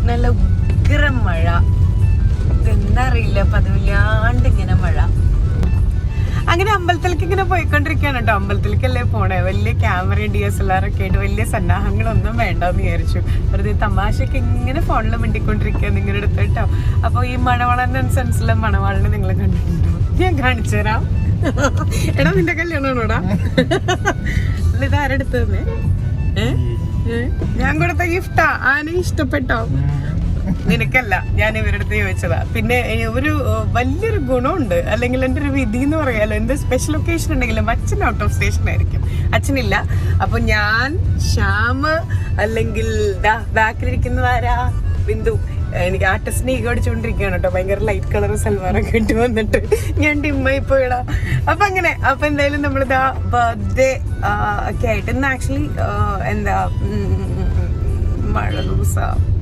നല്ല ഉഗ്രം മഴ. എന്താ അറിയില്ല, പതിവില്ലാണ്ട് ഇങ്ങനെ മഴ. അങ്ങനെ അമ്പലത്തിലേക്ക് ഇങ്ങനെ പോയിക്കൊണ്ടിരിക്കുകയാണ് കേട്ടോ. അമ്പലത്തിലേക്കല്ലേ പോണേ, വലിയ ക്യാമറയും DSLR ഒക്കെ ആയിട്ട് വലിയ സന്നാഹങ്ങളൊന്നും വേണ്ടെന്ന് വിചാരിച്ചു. വെറുതെ തമാശക്ക് ഇങ്ങനെ ഫോണിൽ മിണ്ടിക്കൊണ്ടിരിക്കുക നിങ്ങളുടെ അടുത്ത് കേട്ടോ. അപ്പോൾ ഈ മണവാളൻ സെൻസിലെ മണവാളിനെ നിങ്ങൾ കണ്ടിട്ടുണ്ടോ? ഞാൻ കാണിച്ചു തരാം. എടാ നിന്റെ കല്യാണമാണോടാ? ഇത് ആരെടുത്ത് തന്നെ? ഞാൻ കൊടുത്ത ഗിഫ്റ്റാ. ആന ഇഷ്ടപ്പെട്ടോ? നിനക്കല്ല, ഞാൻ ഇവരുടെ അടുത്ത് ചോദിച്ചതാ. പിന്നെ ഒരു വലിയൊരു ഗുണമുണ്ട്, അല്ലെങ്കിൽ എൻ്റെ ഒരു വിധി എന്ന് പറയാലോ. എന്ത് സ്പെഷ്യൽ ഒക്കേഷൻ ഉണ്ടെങ്കിലും അച്ഛൻ ഔട്ട് ഓഫ് സ്റ്റേഷൻ ആയിരിക്കും, അച്ഛനില്ല. അപ്പൊ ഞാൻ, ശ്യാമ്, അല്ലെങ്കിൽ ബാക്കിലിരിക്കുന്നതാരാ, ബിന്ദു, എനിക്ക് ആർട്ടിസ്റ്റിനെ ഈഗോ അടിച്ചുകൊണ്ടിരിക്കുകയാണ് കേട്ടോ. ഭയങ്കര ലൈറ്റ് കളർ സൽവാറൊക്കെ ഇട്ട് വന്നിട്ട് ഞാൻ ഡിമ്മായി പോയിടാ. അപ്പൊ അങ്ങനെ, അപ്പൊ എന്തായാലും നമ്മളിതാ ബർത്ത്ഡേ ഒക്കെ ആയിട്ട് ഇന്ന് ആക്ച്വലി എന്താ മഴ ദിവസം